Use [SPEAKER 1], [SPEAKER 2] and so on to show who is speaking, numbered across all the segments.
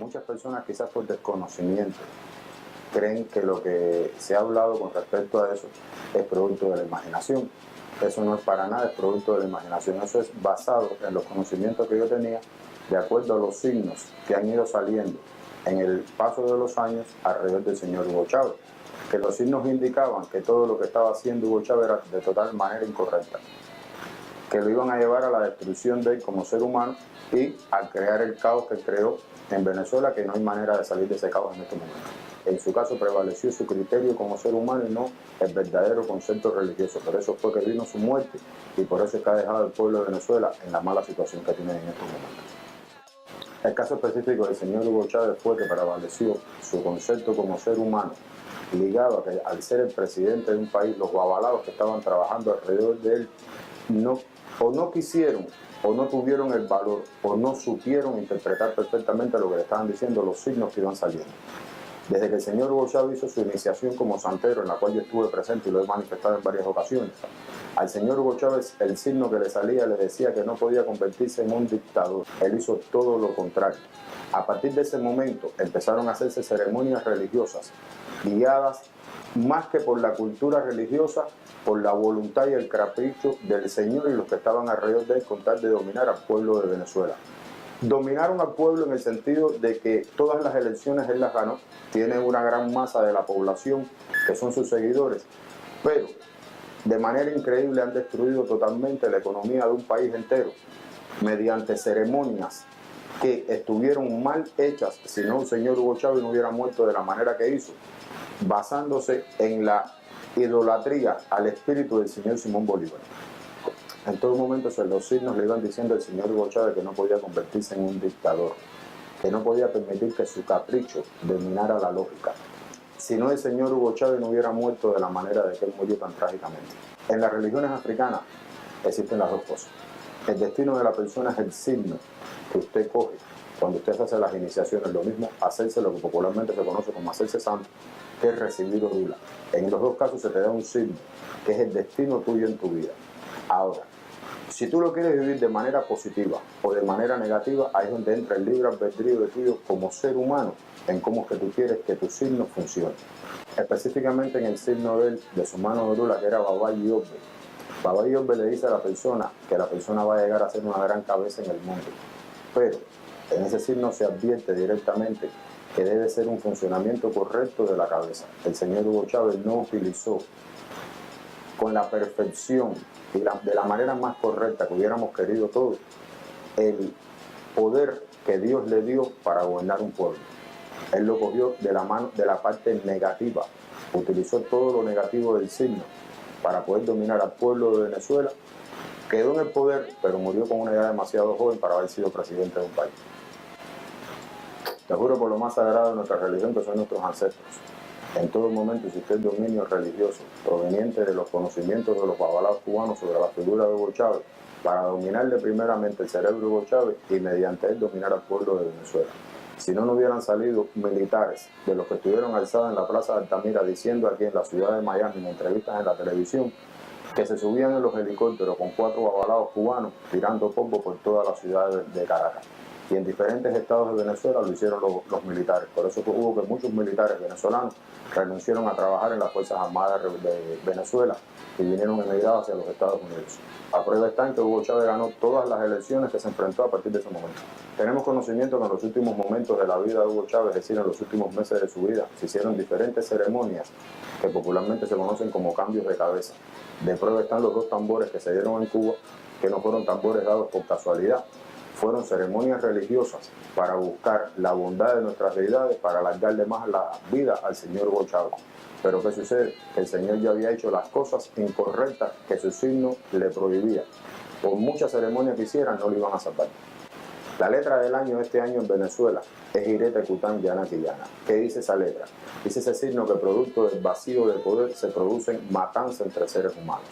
[SPEAKER 1] Muchas personas, quizás por desconocimiento, creen que lo que se ha hablado con respecto a eso es producto de la imaginación. Eso no es para nada, es producto de la imaginación. Eso es basado en los conocimientos que yo tenía de acuerdo a los signos que han ido saliendo en el paso de los años alrededor del señor Hugo Chávez. Que los signos indicaban que todo lo que estaba haciendo Hugo Chávez era de total manera incorrecta. Que lo iban a llevar a la destrucción de él como ser humano y a crear el caos que creó en Venezuela, que no hay manera de salir de ese caos en este momento. En su caso prevaleció su criterio como ser humano y no el verdadero concepto religioso. Por eso fue que vino su muerte y por eso es que ha dejado al pueblo de Venezuela en la mala situación que tiene en estos momentos. El caso específico del señor Hugo Chávez fue que prevaleció su concepto como ser humano, ligado a que al ser el presidente de un país, los avalados que estaban trabajando alrededor de él no quisieron o no tuvieron el valor o no supieron interpretar perfectamente lo que le estaban diciendo los signos que iban saliendo. Desde que el señor Hugo Chávez hizo su iniciación como santero, en la cual yo estuve presente y lo he manifestado en varias ocasiones, al señor Hugo Chávez el signo que le salía le decía que no podía convertirse en un dictador. Él hizo todo lo contrario. A partir de ese momento empezaron a hacerse ceremonias religiosas guiadas más que por la cultura religiosa, por la voluntad y el capricho del Señor y los que estaban alrededor de él con tal de dominar al pueblo de Venezuela. Dominaron al pueblo en el sentido de que todas las elecciones él las ganó, tiene una gran masa de la población que son sus seguidores, pero de manera increíble han destruido totalmente la economía de un país entero mediante ceremonias que estuvieron mal hechas. Si no, el señor Hugo Chávez no hubiera muerto de la manera que hizo, basándose en la idolatría al espíritu del señor Simón Bolívar. En todo momento los signos le iban diciendo al señor Hugo Chávez que no podía convertirse en un dictador, que no podía permitir que su capricho dominara la lógica. Si no, el señor Hugo Chávez no hubiera muerto de la manera de que él murió tan trágicamente. En las religiones africanas existen las dos cosas. El destino de la persona es el signo que usted coge cuando usted hace las iniciaciones. Lo mismo hacerse lo que popularmente se conoce como hacerse santo, que es recibir orula. En los dos casos se te da un signo, que es el destino tuyo en tu vida. Ahora, si tú lo quieres vivir de manera positiva o de manera negativa, ahí es donde entra el libre albedrío de tuyo como ser humano, en cómo es que tú quieres que tu signo funcione. Específicamente en el signo de su mano de orula, que era Baba Yobe. Baba Yobe le dice a la persona que la persona va a llegar a ser una gran cabeza en el mundo. Pero en ese signo se advierte directamente que debe ser un funcionamiento correcto de la cabeza. El señor Hugo Chávez no utilizó con la perfección y de la manera más correcta que hubiéramos querido todos el poder que Dios le dio para gobernar un pueblo. Él lo cogió de la mano de la parte negativa, utilizó todo lo negativo del signo para poder dominar al pueblo de Venezuela. Quedó en el poder, pero murió con una edad demasiado joven para haber sido presidente de un país. Te juro por lo más sagrado de nuestra religión, que son nuestros ancestros. En todo momento existió el dominio religioso proveniente de los conocimientos de los avalados cubanos sobre la figura de Hugo Chávez para dominarle primeramente el cerebro de Hugo Chávez y mediante él dominar al pueblo de Venezuela. Si no, no hubieran salido militares de los que estuvieron alzados en la Plaza de Altamira diciendo aquí en la ciudad de Miami, en entrevistas en la televisión, que se subían en los helicópteros con 4 avalados cubanos tirando polvo por toda la ciudad de Caracas. Y en diferentes estados de Venezuela lo hicieron los militares. Por eso hubo que muchos militares venezolanos renunciaron a trabajar en las Fuerzas Armadas de Venezuela y vinieron emigrados hacia los Estados Unidos. A prueba está en que Hugo Chávez ganó todas las elecciones que se enfrentó a partir de ese momento. Tenemos conocimiento que en los últimos momentos de la vida de Hugo Chávez, es decir, en los últimos meses de su vida, se hicieron diferentes ceremonias que popularmente se conocen como cambios de cabeza. De prueba están los 2 tambores que se dieron en Cuba, que no fueron tambores dados por casualidad. Fueron ceremonias religiosas para buscar la bondad de nuestras deidades, para alargarle más la vida al señor Hugo Chávez. Pero ¿qué sucede? Que el señor ya había hecho las cosas incorrectas que su signo le prohibía. Por muchas ceremonias que hicieran, no le iban a salvar. La letra del año de este año en Venezuela es Irete Cután Yana Quillana. ¿Qué dice esa letra? Dice ese signo que producto del vacío de poder se producen matanzas entre seres humanos.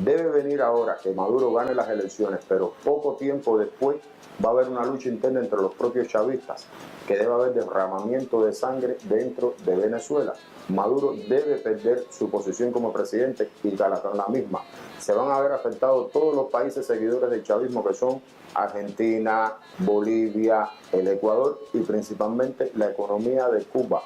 [SPEAKER 1] Debe venir ahora que Maduro gane las elecciones, pero poco tiempo después va a haber una lucha interna entre los propios chavistas, que debe haber derramamiento de sangre dentro de Venezuela. Maduro debe perder su posición como presidente y con la misma se van a ver afectados todos los países seguidores del chavismo, que son Argentina, Bolivia, el Ecuador y principalmente la economía de Cuba.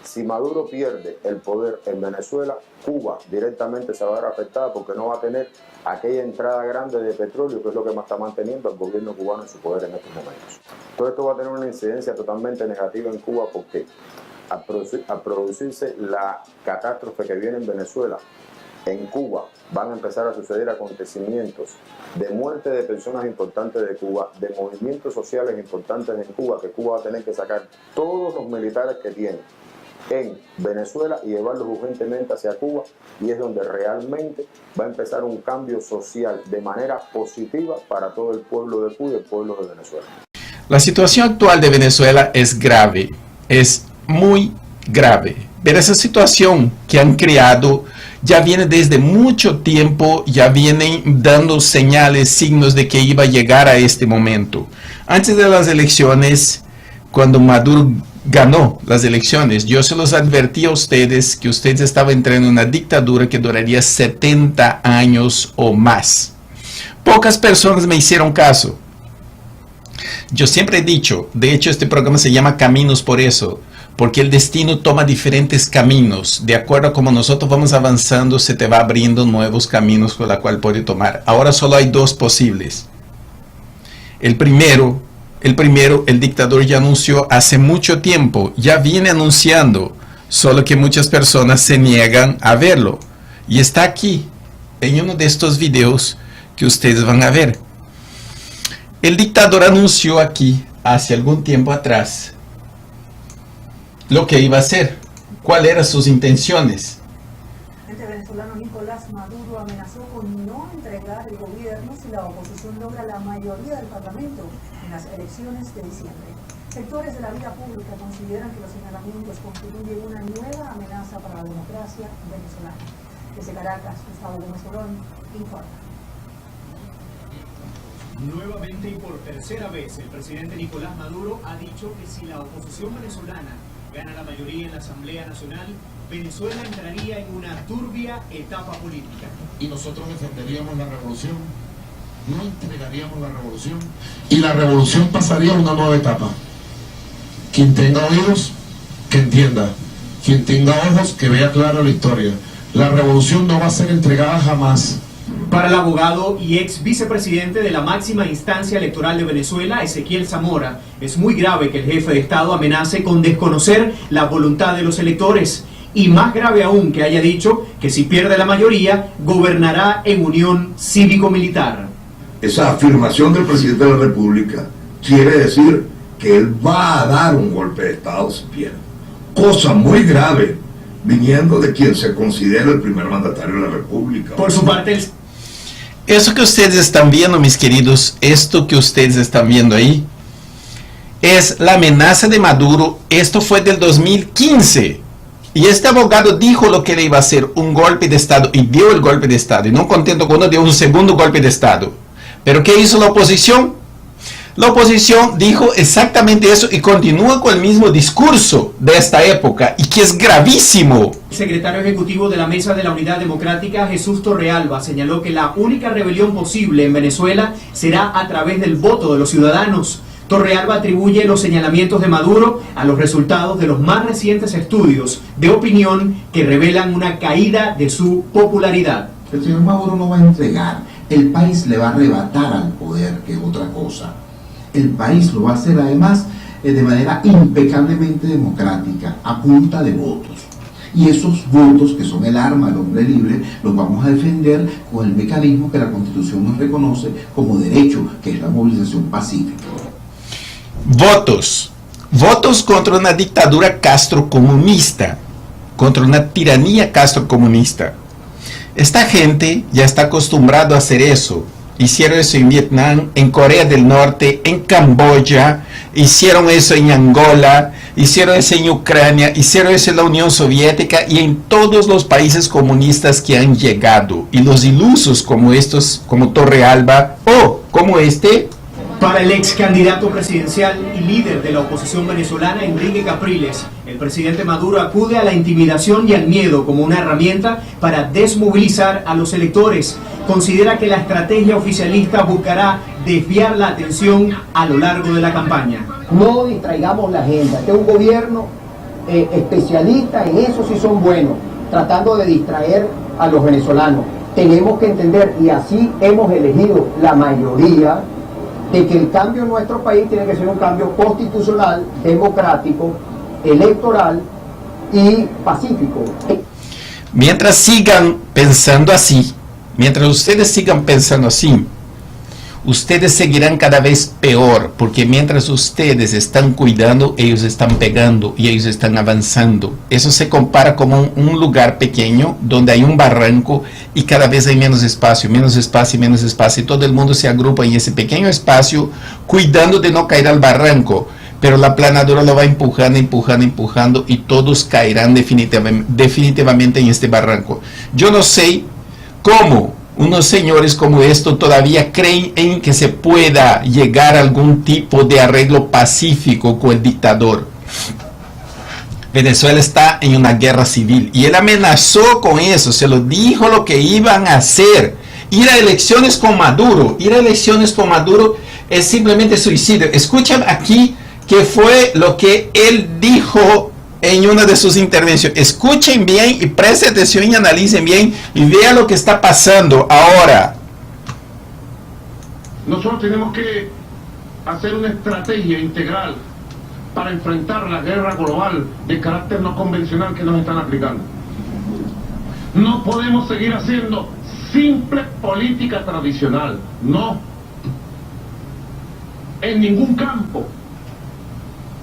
[SPEAKER 1] Si Maduro pierde el poder en Venezuela, Cuba directamente se va a ver afectada porque no va a tener aquella entrada grande de petróleo, que es lo que más está manteniendo al gobierno cubano en su poder en estos momentos. Todo esto va a tener una incidencia totalmente negativa en Cuba porque al producirse la catástrofe que viene en Venezuela, en Cuba van a empezar a suceder acontecimientos de muerte de personas importantes de Cuba, de movimientos sociales importantes en Cuba, que Cuba va a tener que sacar todos los militares que tiene en Venezuela y llevarlos urgentemente hacia Cuba, y es donde realmente va a empezar un cambio social de manera positiva para todo el pueblo de Cuba y el pueblo de Venezuela.
[SPEAKER 2] La situación actual de Venezuela es grave, es muy grave, pero esa situación que han creado ya viene desde mucho tiempo, ya vienen dando señales, signos de que iba a llegar a este momento. Antes de las elecciones, cuando Maduro ganó las elecciones, yo se los advertí a ustedes que ustedes estaban entrando en una dictadura que duraría 70 años o más. Pocas personas me hicieron caso. Yo siempre he dicho, de hecho este programa se llama Caminos por eso, porque el destino toma diferentes caminos. De acuerdo a cómo nosotros vamos avanzando, se te va abriendo nuevos caminos por los cuales puede tomar. Ahora solo hay dos posibles. El primero, el dictador ya anunció hace mucho tiempo, ya viene anunciando, solo que muchas personas se niegan a verlo. Y está aquí, en uno de estos videos que ustedes van a ver. El dictador anunció aquí, hace algún tiempo atrás, lo que iba a hacer, cuáles eran sus intenciones.
[SPEAKER 3] El venezolano Nicolás Maduro amenazó con no entregar el gobierno si la oposición logra la mayoría del Parlamento en las elecciones de diciembre. Sectores de la vida pública consideran que los señalamientos constituyen una nueva amenaza para la democracia venezolana. Desde Caracas, Gustavo Gómez Morón informa.
[SPEAKER 4] Nuevamente y por tercera vez, el presidente Nicolás Maduro ha dicho que si la oposición venezolana gana la mayoría en la Asamblea Nacional, Venezuela entraría en una turbia etapa política.
[SPEAKER 5] Y nosotros defenderíamos la revolución, no entregaríamos la revolución, y la revolución pasaría a una nueva etapa. Quien tenga oídos, que entienda. Quien tenga ojos, que vea claro la historia. La revolución no va a ser entregada jamás.
[SPEAKER 4] Para el abogado y ex vicepresidente de la máxima instancia electoral de Venezuela, Ezequiel Zamora, es muy grave que el jefe de Estado amenace con desconocer la voluntad de los electores. Y más grave aún que haya dicho que si pierde la mayoría, gobernará en unión cívico-militar.
[SPEAKER 6] Esa afirmación del presidente de la República quiere decir que él va a dar un golpe de Estado si pierde. Cosa muy grave, viniendo de quien se considera el primer mandatario de la República.
[SPEAKER 4] Por su parte,
[SPEAKER 2] Eso que ustedes están viendo, mis queridos, esto que ustedes están viendo ahí, es la amenaza de Maduro. Esto fue del 2015. Y este abogado dijo lo que le iba a hacer, un golpe de Estado, y dio el golpe de Estado. Y no contento con uno, dio un segundo golpe de Estado. ¿Pero qué hizo la oposición? La oposición dijo exactamente eso y continúa con el mismo discurso de esta época, y que es gravísimo.
[SPEAKER 4] el secretario ejecutivo de la Mesa de la Unidad Democrática, Jesús Torrealba, señaló que la única rebelión posible en Venezuela será a través del voto de los ciudadanos. Torrealba atribuye los señalamientos de Maduro a los resultados de los más recientes estudios de opinión que revelan una caída de su popularidad.
[SPEAKER 7] El señor Maduro no va a entregar, el país le va a arrebatar al poder, que es otra cosa. El país lo va a hacer además de manera impecablemente democrática, a punta de votos. Y esos votos, que son el arma del hombre libre, los vamos a defender con el mecanismo que la Constitución nos reconoce como derecho, que es la movilización pacífica.
[SPEAKER 2] Votos contra una dictadura castrocomunista, contra una tiranía castrocomunista. Esta gente ya está acostumbrada a hacer eso. hicieron eso en Vietnam, en Corea del Norte, en Camboya, hicieron eso en Angola, hicieron eso en Ucrania, hicieron eso en la Unión Soviética y en todos los países comunistas que han llegado. Y los ilusos como estos, como Torrealba o como este.
[SPEAKER 4] Para el ex candidato presidencial y líder de la oposición venezolana, Enrique Capriles, el presidente Maduro acude a la intimidación y al miedo como una herramienta para desmovilizar a los electores. Considera que la estrategia oficialista buscará desviar la atención a lo largo de la campaña.
[SPEAKER 8] No distraigamos la agenda. Este es un gobierno especialista en eso, sí son buenos, tratando de distraer a los venezolanos. Tenemos que entender, y así hemos elegido la mayoría, de que el cambio en nuestro país tiene que ser un cambio constitucional, democrático, electoral y pacífico.
[SPEAKER 2] Mientras sigan pensando así, mientras ustedes sigan pensando así, ustedes seguirán cada vez peor, porque mientras ustedes están cuidando, ellos están pegando y ellos están avanzando. Eso se compara como un lugar pequeño donde hay un barranco y cada vez hay menos espacio, menos espacio, menos espacio, y todo el mundo se agrupa en ese pequeño espacio cuidando de no caer al barranco. Pero la planadora lo va empujando, empujando, empujando y todos caerán definitivamente en este barranco. Yo no sé cómo unos señores como estos todavía creen en que se pueda llegar a algún tipo de arreglo pacífico con el dictador. Venezuela está en una guerra civil y él amenazó con eso, se lo dijo lo que iban a hacer. Ir a elecciones con Maduro, es simplemente suicidio. Escuchen aquí qué fue lo que él dijo en una de sus intervenciones. Escuchen bien y presten atención y analicen bien y vean lo que está pasando ahora.
[SPEAKER 5] Nosotros tenemos que hacer una estrategia integral para enfrentar la guerra global de carácter no convencional que nos están aplicando. No podemos seguir haciendo simple política tradicional, no. En ningún campo.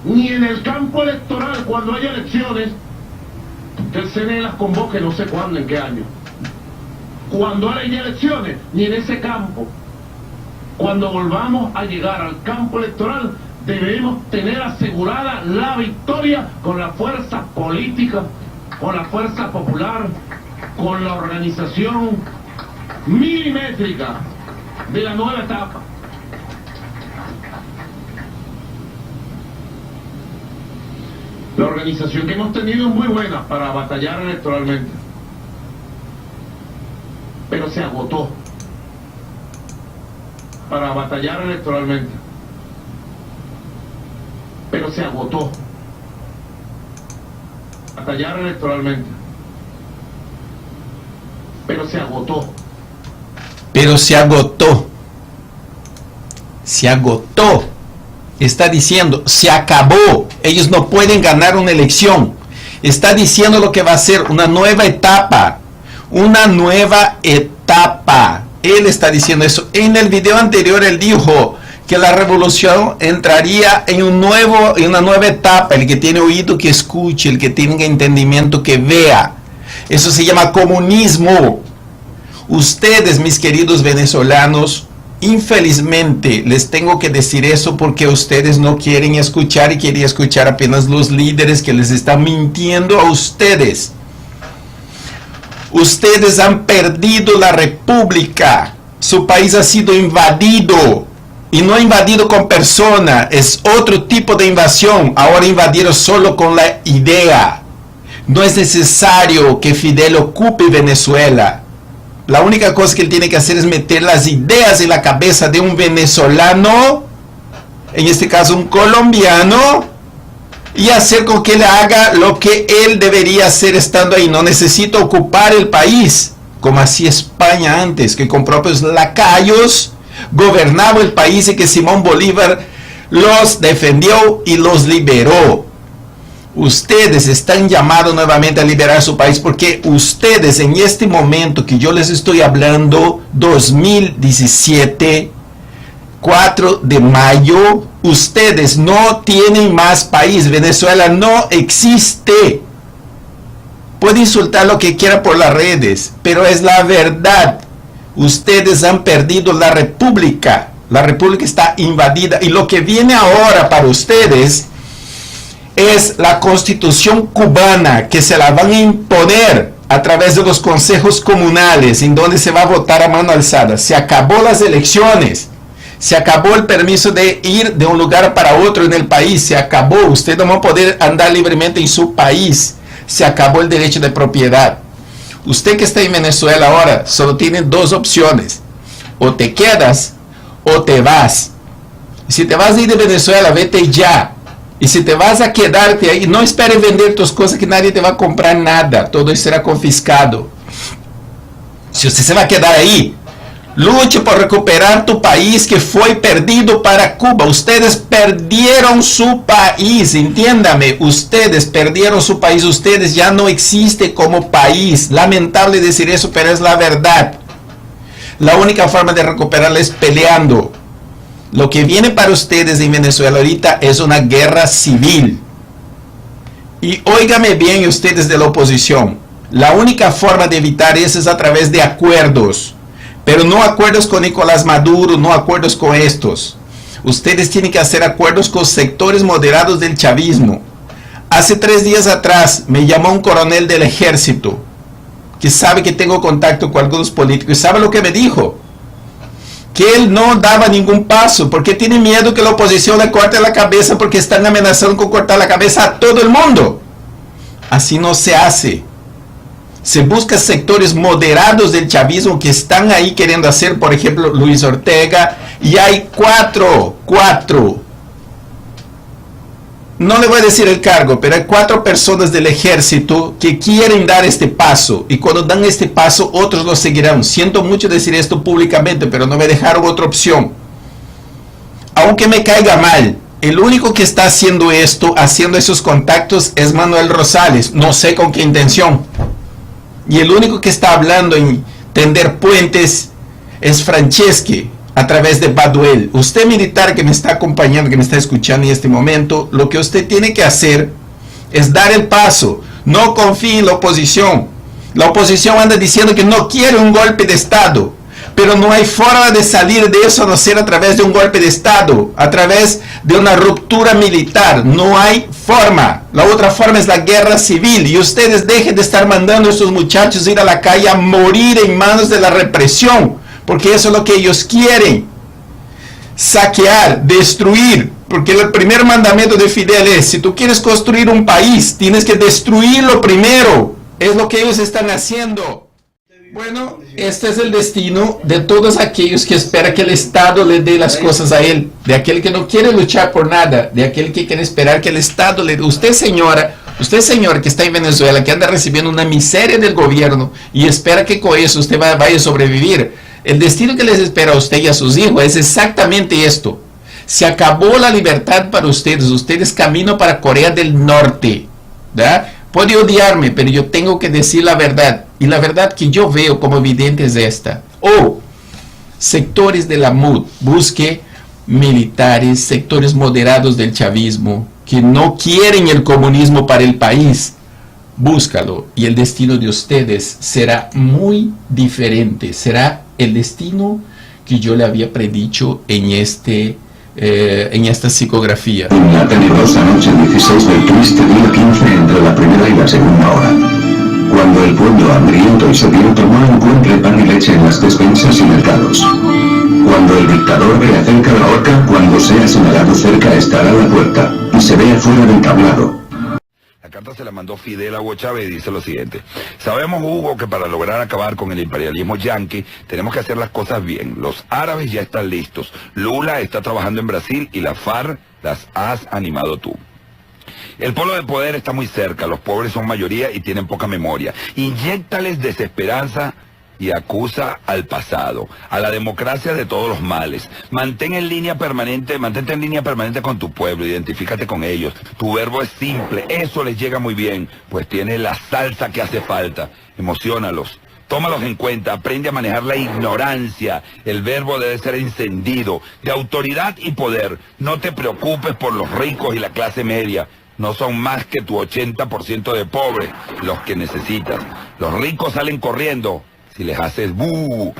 [SPEAKER 5] Ni en el campo electoral, cuando haya elecciones, que el CNE las convoque no sé cuándo, en qué año. Cuando haya elecciones, ni en ese campo. Cuando volvamos a llegar al campo electoral, debemos tener asegurada la victoria con la fuerza política, con la fuerza popular, con la organización milimétrica de la nueva etapa. La organización que hemos tenido es muy buena para batallar electoralmente, pero se agotó para batallar electoralmente, pero se agotó batallar electoralmente, pero se agotó.
[SPEAKER 2] Pero se agotó. Se agotó. Está diciendo, se acabó. Ellos no pueden ganar una elección. Está diciendo lo que va a ser una nueva etapa. Una nueva etapa. Él está diciendo eso. En el video anterior él dijo que la revolución entraría en una nueva etapa. El que tiene oído que escuche, el que tenga entendimiento que vea. Eso se llama comunismo. Ustedes, mis queridos venezolanos, infelizmente les tengo que decir eso porque ustedes no quieren escuchar y quieren escuchar apenas los líderes que les están mintiendo a ustedes. Ustedes han perdido la república. Su país ha sido invadido. Y no invadido con persona. Es otro tipo de invasión. Ahora invadieron solo con la idea. No es necesario que Fidel ocupe Venezuela. La única cosa que él tiene que hacer es meter las ideas en la cabeza de un venezolano, en este caso un colombiano, y hacer con que él haga lo que él debería hacer estando ahí. No necesita ocupar el país, como hacía España antes, que con propios lacayos gobernaba el país y que Simón Bolívar los defendió y los liberó. Ustedes están llamados nuevamente a liberar su país porque ustedes en este momento que yo les estoy hablando, 2017, 4 de mayo, ustedes no tienen más país. Venezuela no existe. Puede insultar lo que quiera por las redes, pero es la verdad. Ustedes han perdido la república. La república está invadida. Y lo que viene ahora para ustedes es la constitución cubana, que se la van a imponer a través de los consejos comunales, en donde se va a votar a mano alzada. Se acabó las elecciones. Se acabó el permiso de ir de un lugar para otro en el país. Se acabó. Usted no va a poder andar libremente en su país. Se acabó el derecho de propiedad. Usted que está en Venezuela ahora solo tiene dos opciones. O te quedas o te vas. Si te vas a ir de Venezuela, vete ya. Y si te vas a quedarte ahí, no esperes vender tus cosas, que nadie te va a comprar nada. Todo será confiscado. Si usted se va a quedar ahí, luche por recuperar tu país que fue perdido para Cuba. Ustedes perdieron su país, entiéndame. Ustedes perdieron su país. Ustedes ya no existen como país. Lamentable decir eso, pero es la verdad. La única forma de recuperarla es peleando. Lo que viene para ustedes en Venezuela ahorita es una guerra civil. Y óigame bien ustedes de la oposición. La única forma de evitar eso es a través de acuerdos. Pero no acuerdos con Nicolás Maduro, no acuerdos con estos. Ustedes tienen que hacer acuerdos con sectores moderados del chavismo. Hace 3 días atrás me llamó un coronel del ejército que sabe que tengo contacto con algunos políticos y sabe lo que me dijo. Que él no daba ningún paso porque tiene miedo que la oposición le corte la cabeza, porque están amenazando con cortar la cabeza a todo el mundo. Así no se hace. Se busca sectores moderados del chavismo que están ahí queriendo hacer, por ejemplo, Luis Ortega, y hay cuatro, no le voy a decir el cargo, pero hay 4 personas del ejército que quieren dar este paso, y cuando dan este paso, otros lo seguirán. Siento mucho decir esto públicamente, pero no me dejaron otra opción. Aunque me caiga mal, el único que está haciendo esto, haciendo esos contactos, es Manuel Rosales, no sé con qué intención. Y el único que está hablando en tender puentes es Franceschi, a través de Baduel. Usted militar que me está acompañando, que me está escuchando en este momento, lo que usted tiene que hacer es dar el paso. No confíe en la oposición. La oposición anda diciendo que no quiere un golpe de Estado, pero no hay forma de salir de eso a no ser a través de un golpe de Estado, a través de una ruptura militar. No hay forma. La otra forma es la guerra civil, y ustedes dejen de estar mandando a estos muchachos ir a la calle a morir en manos de la represión, porque eso es lo que ellos quieren. Saquear, destruir, porque el primer mandamiento de Fidel es: si tú quieres construir un país, tienes que destruirlo primero. Es lo que ellos están haciendo. Bueno, este es el destino de todos aquellos que esperan que el Estado le dé las cosas a él, de aquel que no quiere luchar por nada, de aquel que quiere esperar que el Estado le dé. Usted, señora que está en Venezuela, que anda recibiendo una miseria del gobierno y espera que con eso usted vaya a sobrevivir. El destino que les espera a usted y a sus hijos es exactamente esto. Se acabó la libertad para ustedes. Ustedes caminan para Corea del Norte, ¿verdad? Puede odiarme, pero yo tengo que decir la verdad. Y la verdad que yo veo como evidente es esta. Sectores de la MUD, busque militares, sectores moderados del chavismo, que no quieren el comunismo para el país. Búscalo, y el destino de ustedes será muy diferente. Será el destino que yo le había predicho en esta psicografía.
[SPEAKER 9] En la tenebrosa noche 16 del triste día 15, entre la primera y la segunda hora, cuando el pueblo hambriento y sediento no encuentre pan y leche en las despensas y mercados, cuando el dictador vea cerca la horca, cuando sea señalado cerca estará la puerta, y se vea fuera del tablado.
[SPEAKER 10] La carta se la mandó Fidel a Hugo Chávez y dice lo siguiente: sabemos, Hugo, que para lograr acabar con el imperialismo yanqui tenemos que hacer las cosas bien. Los árabes ya están listos, Lula está trabajando en Brasil y la FARC las has animado tú. El polo de poder está muy cerca, los pobres son mayoría y tienen poca memoria. Inyéctales desesperanza y acusa al pasado, a la democracia de todos los males. Mantente en línea permanente con tu pueblo, identifícate con ellos. Tu verbo es simple, eso les llega muy bien, pues tiene la salsa que hace falta. Emociónalos, tómalos en cuenta, aprende a manejar la ignorancia. El verbo debe ser encendido, de autoridad y poder. No te preocupes por los ricos y la clase media. No son más que tu 80% de pobres los que necesitas. Los ricos salen corriendo si les haces buh.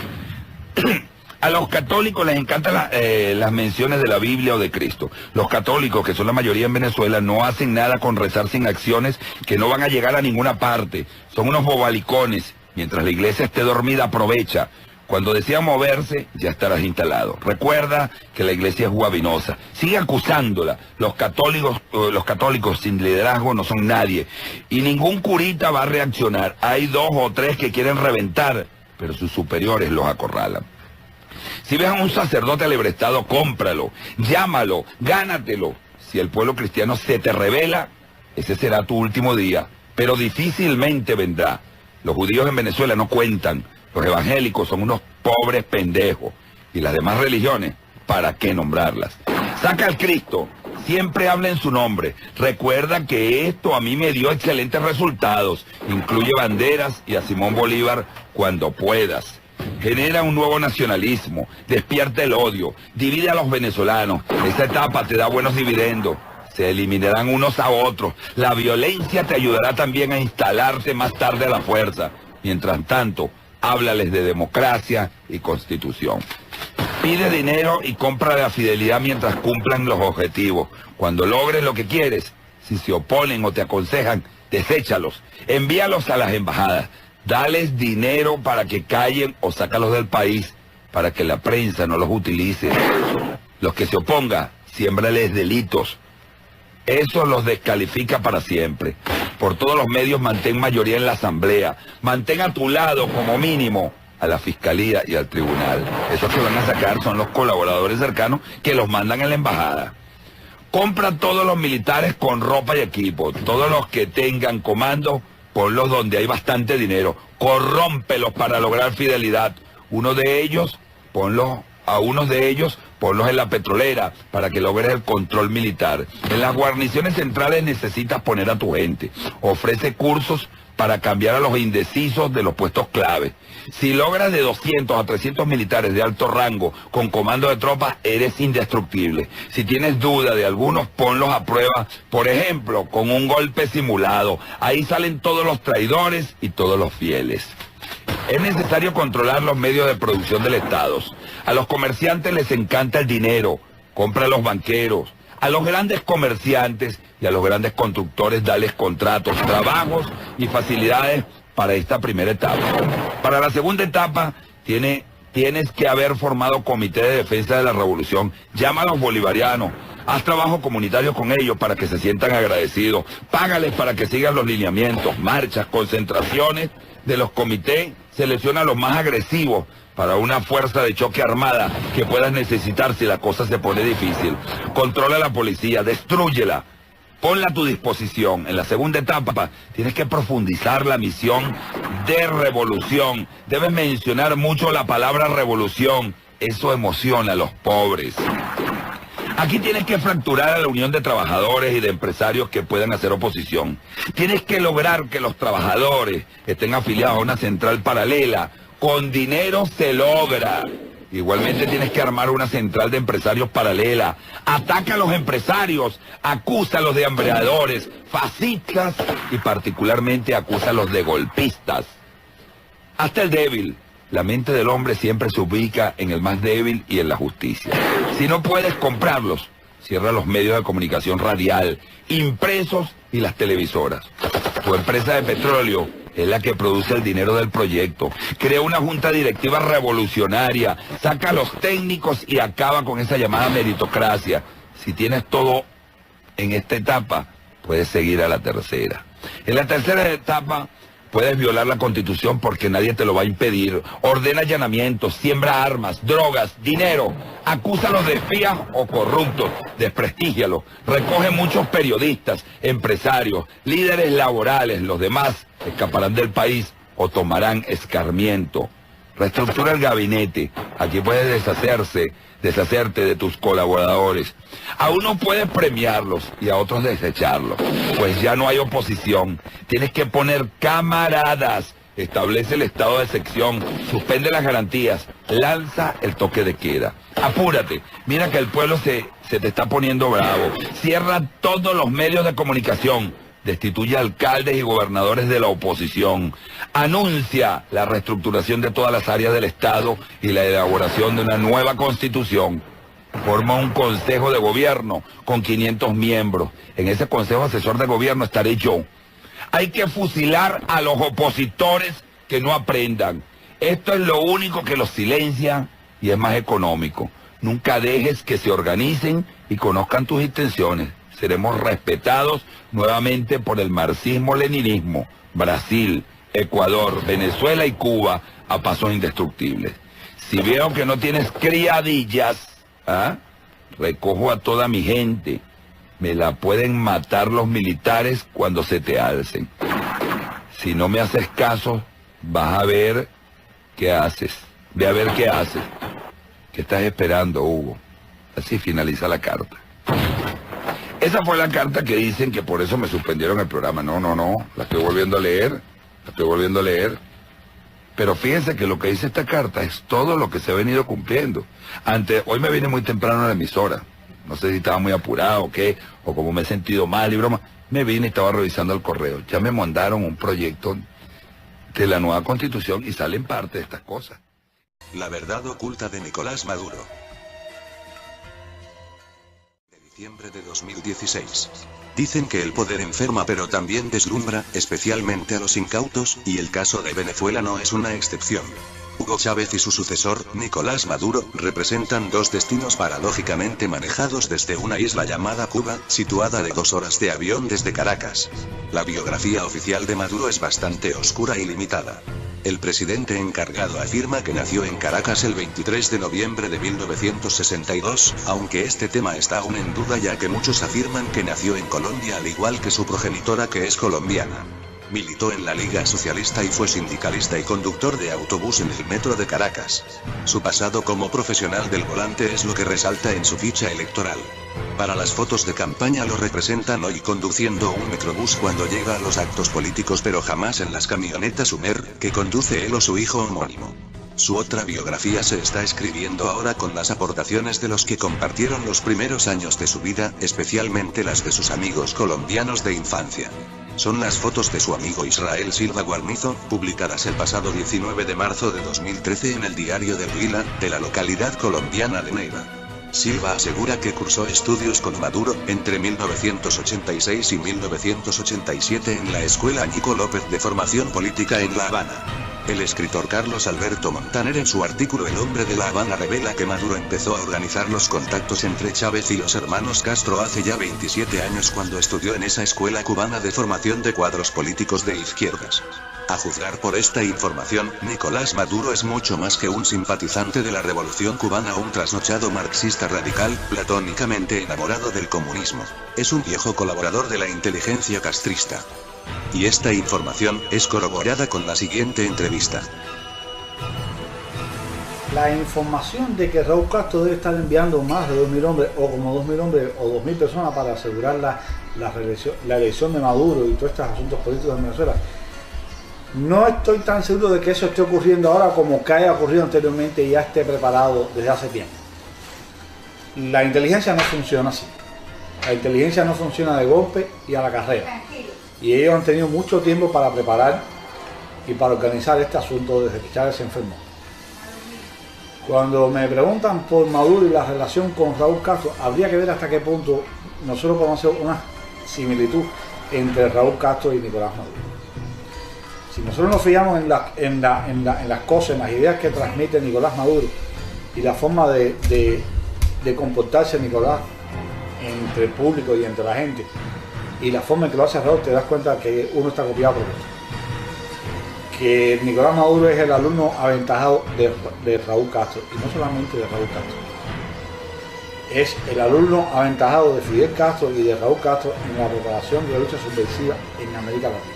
[SPEAKER 10] A los católicos les encantan las menciones de la Biblia o de Cristo. Los católicos, que son la mayoría en Venezuela, no hacen nada con rezar sin acciones que no van a llegar a ninguna parte. Son unos bobalicones. Mientras la iglesia esté dormida, aprovecha. Cuando decida moverse, ya estarás instalado. Recuerda que la iglesia es guabinosa. Sigue acusándola. Los católicos sin liderazgo no son nadie. Y ningún curita va a reaccionar. Hay 2 o 3 que quieren reventar, pero sus superiores los acorralan. Si ves a un sacerdote alebrestado, cómpralo, llámalo, gánatelo. Si el pueblo cristiano se te revela, ese será tu último día, pero difícilmente vendrá. Los judíos en Venezuela no cuentan, los evangélicos son unos pobres pendejos, y las demás religiones, ¿para qué nombrarlas? Saca al Cristo, siempre habla en su nombre. Recuerda que esto a mí me dio excelentes resultados. Incluye banderas y a Simón Bolívar cuando puedas. Genera un nuevo nacionalismo, despierta el odio, divide a los venezolanos. Esta etapa te da buenos dividendos. Se eliminarán unos a otros. La violencia te ayudará también a instalarte más tarde a la fuerza. Mientras tanto, háblales de democracia y constitución. Pide dinero y compra la fidelidad mientras cumplan los objetivos. Cuando logres lo que quieres, si se oponen o te aconsejan, deséchalos. Envíalos a las embajadas. Dales dinero para que callen o sácalos del país, para que la prensa no los utilice. Los que se opongan, siémbrales delitos. Eso los descalifica para siempre. Por todos los medios mantén mayoría en la asamblea. Mantén a tu lado, como mínimo, a la fiscalía y al tribunal. Esos que van a sacar son los colaboradores cercanos que los mandan en la embajada. Compra todos los militares con ropa y equipo. Todos los que tengan comando, ponlos donde hay bastante dinero, corrómpelos para lograr fidelidad. A unos de ellos, ponlos en la petrolera para que logres el control militar. En las guarniciones centrales necesitas poner a tu gente. Ofrece cursos para cambiar a los indecisos de los puestos clave. Si logras de 200 a 300 militares de alto rango con comando de tropas, eres indestructible. Si tienes duda de algunos, ponlos a prueba, por ejemplo, con un golpe simulado. Ahí salen todos los traidores y todos los fieles. Es necesario controlar los medios de producción del Estado. A los comerciantes les encanta el dinero. Compra a los banqueros. A los grandes comerciantes y a los grandes constructores dales contratos, trabajos y facilidades para esta primera etapa. Para la segunda etapa tienes que haber formado comité de defensa de la revolución. Llama a los bolivarianos, haz trabajo comunitario con ellos para que se sientan agradecidos. Págales para que sigan los lineamientos, marchas, concentraciones de los comités. Selecciona a los más agresivos para una fuerza de choque armada que puedas necesitar si la cosa se pone difícil. Controla a la policía, destrúyela, ponla a tu disposición. En la segunda etapa tienes que profundizar la misión de revolución. Debes mencionar mucho la palabra revolución. Eso emociona a los pobres. Aquí tienes que fracturar a la unión de trabajadores y de empresarios que puedan hacer oposición. Tienes que lograr que los trabajadores estén afiliados a una central paralela. Con dinero se logra. Igualmente tienes que armar una central de empresarios paralela. Ataca a los empresarios, acúsalos de hambreadores, fascistas y particularmente acúsalos de golpistas. Hasta el débil. La mente del hombre siempre se ubica en el más débil y en la justicia. Si no puedes comprarlos, cierra los medios de comunicación radial, impresos y las televisoras. Tu empresa de petróleo es la que produce el dinero del proyecto. Crea una junta directiva revolucionaria, saca a los técnicos y acaba con esa llamada meritocracia. Si tienes todo en esta etapa, puedes seguir a la tercera. En la tercera etapa, puedes violar la Constitución porque nadie te lo va a impedir. Ordena allanamientos, siembra armas, drogas, dinero. Acúsalos de espías o corruptos, desprestígialos. Recoge muchos periodistas, empresarios, líderes laborales. Los demás escaparán del país o tomarán escarmiento. Reestructura el gabinete. Aquí puedes deshacerte de tus colaboradores. A unos puedes premiarlos y a otros desecharlos, pues ya no hay oposición. Tienes que poner camaradas. Establece el estado de excepción, suspende las garantías, lanza el toque de queda. Apúrate, mira que el pueblo se te está poniendo bravo. Cierra todos los medios de comunicación. destituye alcaldes y gobernadores de la oposición, anuncia la reestructuración de todas las áreas del Estado y la elaboración de una nueva constitución. Forma un consejo de gobierno con 500 miembros. En ese consejo asesor de gobierno estaré yo. Hay que fusilar a los opositores que no aprendan. Esto es lo único que los silencia y es más económico. Nunca dejes que se organicen y conozcan tus intenciones. Seremos respetados nuevamente por el marxismo-leninismo, Brasil, Ecuador, Venezuela y Cuba a pasos indestructibles. Si veo que no tienes criadillas, recojo a toda mi gente. Me la pueden matar los militares cuando se te alcen. Si no me haces caso, vas a ver qué haces. Ve a ver qué haces. ¿Qué estás esperando, Hugo? Así finaliza la carta. Esa fue la carta que dicen que por eso me suspendieron el programa. No, la estoy volviendo a leer. Pero fíjense que lo que dice esta carta es todo lo que se ha venido cumpliendo. Hoy me vine muy temprano a la emisora. No sé si estaba muy apurado o qué, o como me he sentido mal y broma. Me vine y estaba revisando el correo. Ya me mandaron un proyecto de la nueva constitución y salen parte de estas cosas.
[SPEAKER 11] La verdad oculta de Nicolás Maduro. De diciembre de 2016. Dicen que el poder enferma pero también deslumbra, especialmente a los incautos, y el caso de Venezuela no es una excepción. Hugo Chávez y su sucesor, Nicolás Maduro, representan dos destinos paradójicamente manejados desde una isla llamada Cuba, situada de 2 horas de avión desde Caracas. La biografía oficial de Maduro es bastante oscura y limitada. El presidente encargado afirma que nació en Caracas el 23 de noviembre de 1962, aunque este tema está aún en duda ya que muchos afirman que nació en Colombia al igual que su progenitora que es colombiana. Militó en la Liga Socialista y fue sindicalista y conductor de autobús en el metro de Caracas. Su pasado como profesional del volante es lo que resalta en su ficha electoral. Para las fotos de campaña lo representan hoy conduciendo un microbús cuando llega a los actos políticos pero jamás en las camionetas Hummer, que conduce él o su hijo homónimo. Su otra biografía se está escribiendo ahora con las aportaciones de los que compartieron los primeros años de su vida, especialmente las de sus amigos colombianos de infancia. Son las fotos de su amigo Israel Silva Guarnizo, publicadas el pasado 19 de marzo de 2013 en el diario del Huila, de la localidad colombiana de Neiva. Silva asegura que cursó estudios con Maduro, entre 1986 y 1987 en la Escuela Nico López de Formación Política en La Habana. El escritor Carlos Alberto Montaner en su artículo El hombre de La Habana revela que Maduro empezó a organizar los contactos entre Chávez y los hermanos Castro hace ya 27 años cuando estudió en esa escuela cubana de formación de cuadros políticos de izquierdas. A juzgar por esta información, Nicolás Maduro es mucho más que un simpatizante de la revolución cubana o un trasnochado marxista radical, platónicamente enamorado del comunismo. Es un viejo colaborador de la inteligencia castrista. Y esta información es corroborada con la siguiente entrevista.
[SPEAKER 12] La información de que Raúl Castro debe estar enviando más de 2.000 hombres, o como 2.000 hombres, o 2.000 personas para asegurar la elección de Maduro y todos estos asuntos políticos en Venezuela, no estoy tan seguro de que eso esté ocurriendo ahora como que haya ocurrido anteriormente y ya esté preparado desde hace tiempo. La inteligencia no funciona así. La inteligencia no funciona de golpe y a la carrera. Y ellos han tenido mucho tiempo para preparar y para organizar este asunto desde que Chávez se enfermó. Cuando me preguntan por Maduro y la relación con Raúl Castro, habría que ver hasta qué punto nosotros podemos hacer una similitud entre Raúl Castro y Nicolás Maduro. Si nosotros nos fijamos en las cosas, en las ideas que transmite Nicolás Maduro y la forma de comportarse Nicolás entre el público y entre la gente, y la forma en que lo hace Raúl, te das cuenta que uno está copiado por otro. Que Nicolás Maduro es el alumno aventajado de Raúl Castro, y no solamente de Raúl Castro. Es el alumno aventajado de Fidel Castro y de Raúl Castro en la preparación de la lucha subversiva en América Latina.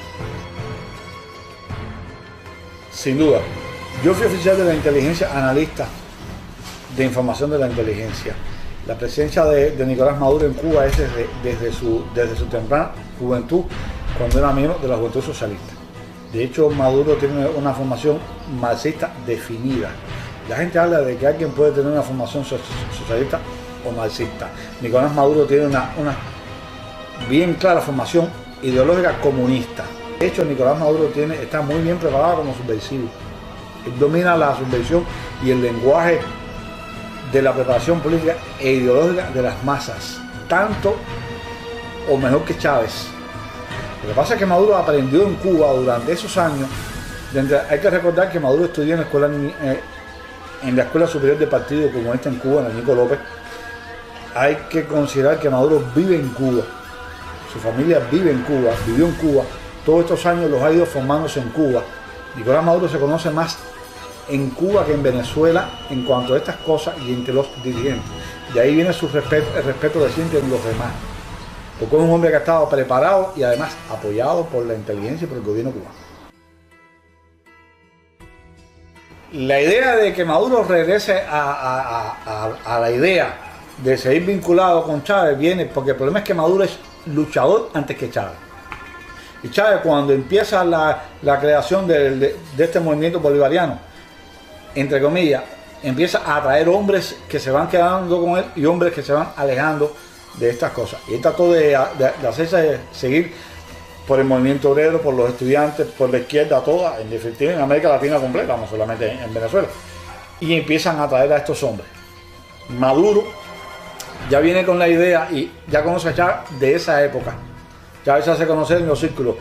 [SPEAKER 12] Sin duda, yo fui oficial de la inteligencia, analista de información de la inteligencia. La presencia de Nicolás Maduro en Cuba es desde su temprana juventud, cuando era miembro de la Juventud Socialista. De hecho, Maduro tiene una formación marxista definida. La gente habla de que alguien puede tener una formación socialista o marxista. Nicolás Maduro tiene una bien clara formación ideológica comunista. De hecho, Nicolás Maduro está muy bien preparado como subversivo. Él domina la subversión y el lenguaje de la preparación política e ideológica de las masas, tanto o mejor que Chávez. Lo que pasa es que Maduro aprendió en Cuba durante esos años. Hay que recordar que Maduro estudió en la Escuela Superior de Partido Comunista en Cuba, en el Nico López. Hay que considerar que Maduro vive en Cuba, su familia vive en Cuba, vivió en Cuba, todos estos años los ha ido formándose en Cuba. Nicolás Maduro se conoce más en Cuba que en Venezuela en cuanto a estas cosas y entre los dirigentes. De ahí viene el respeto que sienten los demás, porque es un hombre que ha estado preparado y además apoyado por la inteligencia y por el gobierno cubano. La idea de que Maduro regrese a la idea de seguir vinculado con Chávez viene porque el problema es que Maduro es luchador antes que Chávez. Y Chávez, cuando empieza la creación de este movimiento bolivariano, entre comillas, empieza a atraer hombres que se van quedando con él y hombres que se van alejando de estas cosas. Y él trató de hacerse seguir por el movimiento obrero, por los estudiantes, por la izquierda toda, en definitiva en América Latina completa, no solamente en Venezuela. Y empiezan a atraer a estos hombres. Maduro ya viene con la idea y ya conoce a Chávez de esa época. Chávez se hace conocer en los círculos.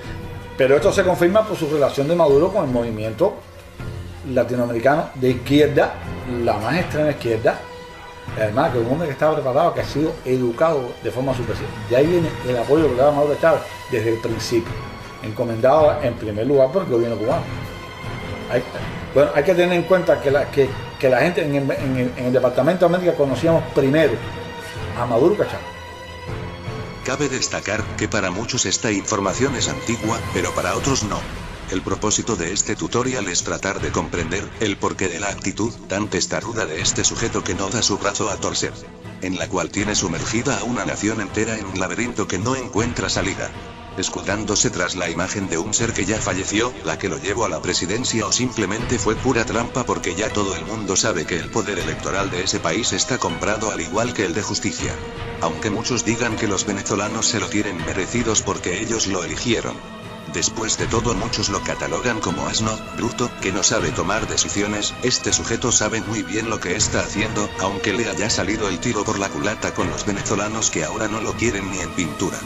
[SPEAKER 12] Pero esto se confirma por su relación de Maduro con el movimiento latinoamericano de izquierda, la más extrema izquierda. Además, que un hombre que estaba preparado, que ha sido educado de forma subversiva. De ahí viene el apoyo que le da Maduro a Chávez desde el principio, encomendado en primer lugar por el gobierno cubano. Hay que tener en cuenta que la gente en el Departamento de América conocíamos primero a Maduro que a Chávez.
[SPEAKER 11] Cabe destacar que para muchos esta información es antigua, pero para otros no. El propósito de este tutorial es tratar de comprender el porqué de la actitud tan testaruda de este sujeto que no da su brazo a torcer, en la cual tiene sumergida a una nación entera en un laberinto que no encuentra salida, escudándose tras la imagen de un ser que ya falleció, la que lo llevó a la presidencia o simplemente fue pura trampa porque ya todo el mundo sabe que el poder electoral de ese país está comprado al igual que el de justicia. Aunque muchos digan que los venezolanos se lo tienen merecidos porque ellos lo eligieron. Después de todo muchos lo catalogan como asno, bruto, que no sabe tomar decisiones. Este sujeto sabe muy bien lo que está haciendo, aunque le haya salido el tiro por la culata con los venezolanos que ahora no lo quieren ni en pintura.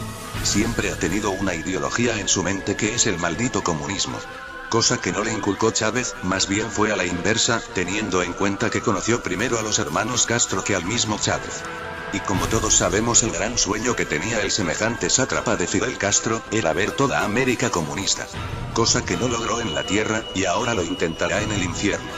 [SPEAKER 11] Siempre ha tenido una ideología en su mente que es el maldito comunismo. Cosa que no le inculcó Chávez, más bien fue a la inversa, teniendo en cuenta que conoció primero a los hermanos Castro que al mismo Chávez. Y como todos sabemos, el gran sueño que tenía el semejante sátrapa de Fidel Castro era ver toda América comunista. Cosa que no logró en la tierra, y ahora lo intentará en el infierno.